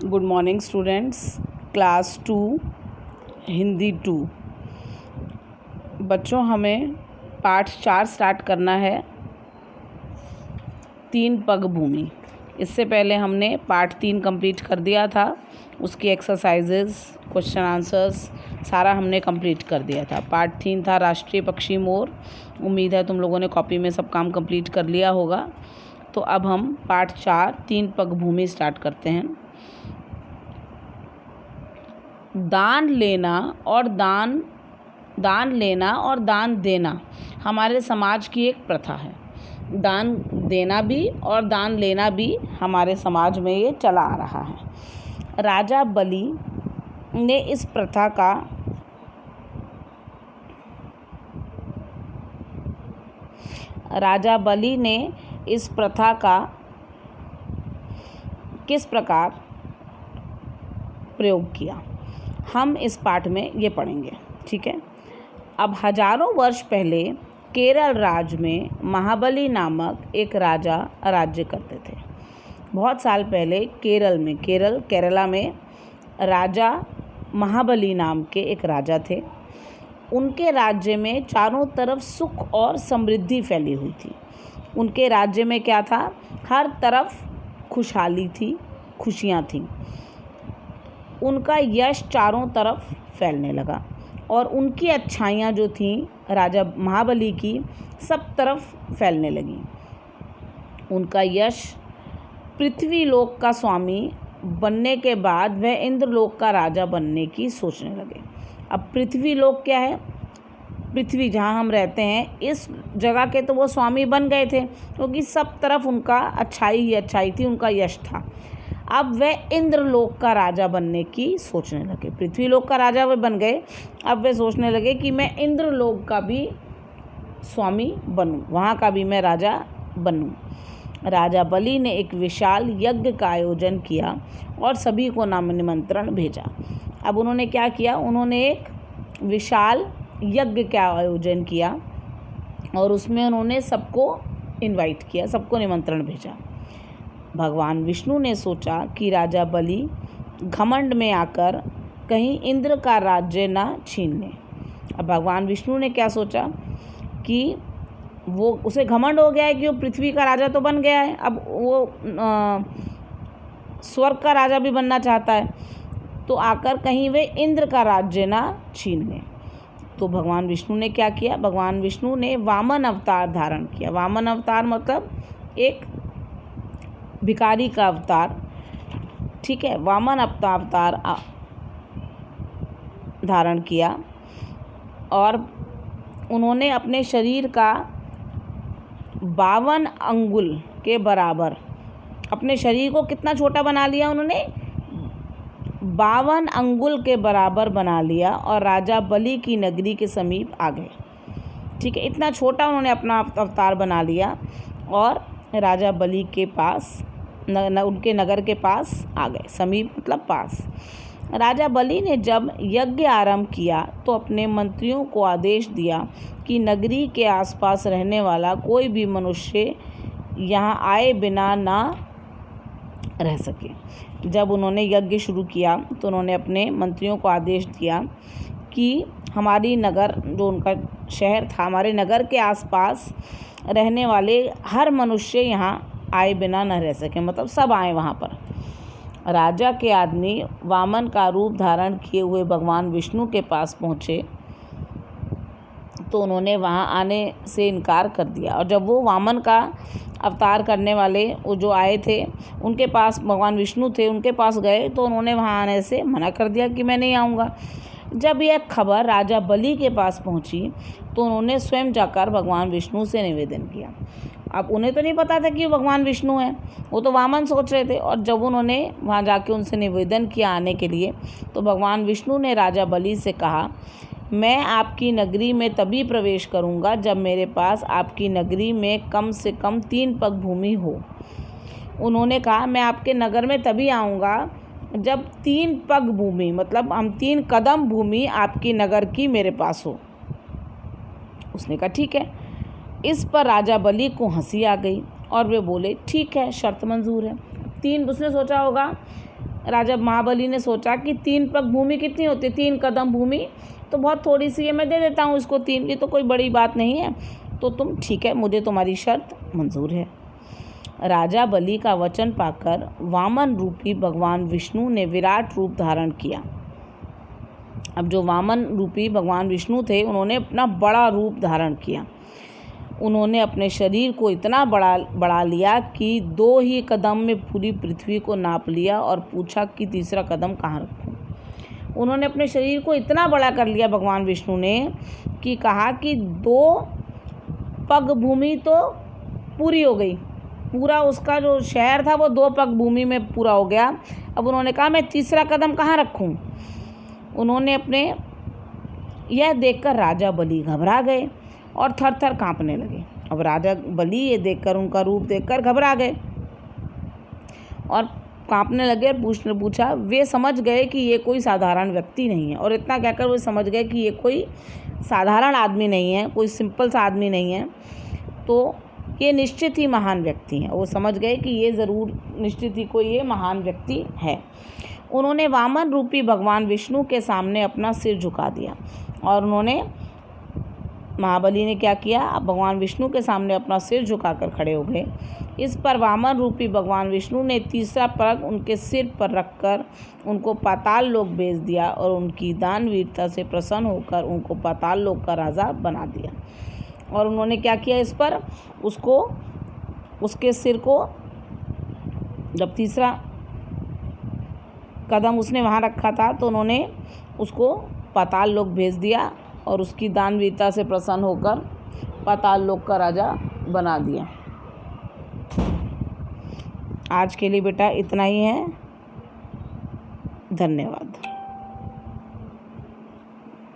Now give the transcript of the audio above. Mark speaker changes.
Speaker 1: Good morning students. Class 2 Hindi 2 बच्चों, हमें पाठ 4 स्टार्ट करना है। 3 पग भूमि। इससे पहले हमने पाठ 3 कंप्लीट कर दिया था। उसकी एक्सरसाइजेस, क्वेश्चन आंसर्स सारा हमने कंप्लीट कर दिया था। पार्ट 3 था राष्ट्रीय पक्षी मोर। उम्मीद है तुम लोगों ने कॉपी में सब काम कंप्लीट कर लिया होगा। तो अब हम पाठ 4 3 पग भूमि स्टार्ट करते हैं। दान लेना और दान देना हमारे समाज की एक प्रथा है। दान देना भी और दान लेना भी हमारे समाज में ये चला आ रहा है। राजा बलि ने इस प्रथा का किस प्रकार प्रयोग किया, हम इस पाठ में ये पढ़ेंगे। ठीक है। अब हजारों वर्ष पहले केरल राज्य में महाबली नामक एक राजा राज्य करते थे। बहुत साल पहले केरला में राजा महाबली नाम के एक राजा थे। उनके राज्य में चारों तरफ सुख और समृद्धि फैली हुई थी। उनके राज्य में क्या था? हर तरफ खुशहाली थी, खुशियाँ थीं। उनका यश चारों तरफ फैलने लगा और उनकी अच्छाइयाँ जो थीं राजा महाबली की, सब तरफ फैलने लगी। उनका यश पृथ्वी लोक का स्वामी बनने के बाद वह इंद्रलोक का राजा बनने की सोचने लगे। अब पृथ्वी लोक क्या है? पृथ्वी जहाँ हम रहते हैं, इस जगह के तो वो स्वामी बन गए थे, क्योंकि सब तरफ उनका अच्छाई ही अच्छाई थी, उनका यश था। अब वह इंद्रलोक का राजा बनने की सोचने लगे। पृथ्वी लोक का राजा वे बन गए, अब वे सोचने लगे कि मैं इंद्रलोक का भी स्वामी बनूं, वहाँ का भी मैं राजा बनूं। राजा बलि ने एक विशाल यज्ञ का आयोजन किया और सभी को निमंत्रण भेजा। अब उन्होंने क्या किया? उन्होंने एक विशाल यज्ञ का आयोजन किया और उसमें उन्होंने सबको इनवाइट किया, सबको निमंत्रण भेजा। भगवान विष्णु ने सोचा कि राजा बलि घमंड में आकर कहीं इंद्र का राज्य ना छीन ले। अब भगवान विष्णु ने क्या सोचा कि वो उसे घमंड हो गया है कि वो पृथ्वी का राजा तो बन गया है, अब वो स्वर्ग का राजा भी बनना चाहता है, तो आकर कहीं वे इंद्र का राज्य ना छीन ले। तो भगवान विष्णु ने क्या किया? भगवान विष्णु ने वामन अवतार धारण किया। वामन अवतार मतलब एक भिखारी का अवतार। ठीक है। वामन अवतार धारण किया और उन्होंने अपने शरीर का 52 अंगुल के बराबर, अपने शरीर को कितना छोटा बना लिया उन्होंने? 52 अंगुल के बराबर बना लिया और राजा बलि की नगरी के समीप आ गए। ठीक है। इतना छोटा उन्होंने अपना अवतार बना लिया और राजा बलि के पास उनके नगर के पास आ गए। समीप मतलब पास। राजा बलि ने जब यज्ञ आरंभ किया तो अपने मंत्रियों को आदेश दिया कि नगरी के आसपास रहने वाला कोई भी मनुष्य यहाँ आए बिना ना रह सके। जब उन्होंने यज्ञ शुरू किया तो उन्होंने अपने मंत्रियों को आदेश दिया कि हमारी नगर, जो उनका शहर था, हमारे नगर के आसपास रहने वाले हर मनुष्य यहाँ आए बिना न रह सके, मतलब सब आए वहाँ पर। राजा के आदमी वामन का रूप धारण किए हुए भगवान विष्णु के पास पहुँचे तो उन्होंने वहाँ आने से इनकार कर दिया। और जब वो वामन का अवतार करने वाले वो जो आए थे, उनके पास भगवान विष्णु थे, उनके पास गए तो उन्होंने वहाँ आने से मना कर दिया कि मैं नहीं आऊँगा। जब यह खबर राजा बलि के पास पहुँची तो उन्होंने स्वयं जाकर भगवान विष्णु से निवेदन किया। अब उन्हें तो नहीं पता था कि वो भगवान विष्णु हैं, वो तो वामन सोच रहे थे। और जब उन्होंने वहाँ जाके उनसे निवेदन किया आने के लिए, तो भगवान विष्णु ने राजा बलि से कहा, मैं आपकी नगरी में तभी प्रवेश करूँगा जब मेरे पास आपकी नगरी में कम से कम 3 पग भूमि हो। उन्होंने कहा, मैं आपके नगर में तभी आऊँगा जब 3 पग भूमि, मतलब हम 3 कदम भूमि आपकी नगर की मेरे पास हो। उसने कहा ठीक है। इस पर राजा बलि को हंसी आ गई और वे बोले ठीक है, शर्त मंजूर है। 3, उसने सोचा होगा राजा महाबली ने सोचा कि 3 पग भूमि कितनी होती है, 3 कदम भूमि तो बहुत थोड़ी सी है, मैं दे देता हूँ इसको 3 की, तो कोई बड़ी बात नहीं है, तो तुम ठीक है, मुझे तुम्हारी शर्त मंजूर है। राजा बलि का वचन पाकर वामन रूपी भगवान विष्णु ने विराट रूप धारण किया। अब जो वामन रूपी भगवान विष्णु थे उन्होंने अपना बड़ा रूप धारण किया। उन्होंने अपने शरीर को इतना बढ़ा लिया कि 2 ही कदम में पूरी पृथ्वी को नाप लिया और पूछा कि तीसरा कदम कहाँ रखूं। उन्होंने अपने शरीर को इतना बड़ा कर लिया भगवान विष्णु ने कि कहा कि 2 पग भूमि तो पूरी हो गई, पूरा उसका जो शहर था वो 2 पग भूमि में पूरा हो गया। अब उन्होंने कहा मैं तीसरा कदम कहाँ रखूं। उन्होंने अपने यह देखकर राजा बलि घबरा गए और थर थर काँपने लगे। अब राजा बलि ये देखकर, उनका रूप देखकर घबरा गए और काँपने लगे और पूछा वे समझ गए कि ये कोई साधारण व्यक्ति नहीं है, और इतना कहकर वो समझ गए कि ये कोई साधारण आदमी नहीं है, कोई सिंपल सा आदमी नहीं है, तो ये निश्चित ही महान व्यक्ति हैं। वो समझ गए कि ये ज़रूर निश्चित ही कोई ये महान व्यक्ति है। उन्होंने वामन रूपी भगवान विष्णु के सामने अपना सिर झुका दिया और उन्होंने, महाबली ने क्या किया, अब भगवान विष्णु के सामने अपना सिर झुकाकर खड़े हो गए। इस पर वामन रूपी भगवान विष्णु ने तीसरा पग उनके सिर पर रखकर उनको पाताल लोक भेज दिया और उनकी दानवीरता से प्रसन्न होकर उनको पाताल लोक का राजा बना दिया। और उन्होंने क्या किया, इस पर उसके सिर को, जब तीसरा कदम उसने वहाँ रखा था तो उन्होंने उसको पाताल लोक भेज दिया और उसकी दानवीरता से प्रसन्न होकर पाताल लोक का राजा बना दिया। आज के लिए बेटा इतना ही है। धन्यवाद।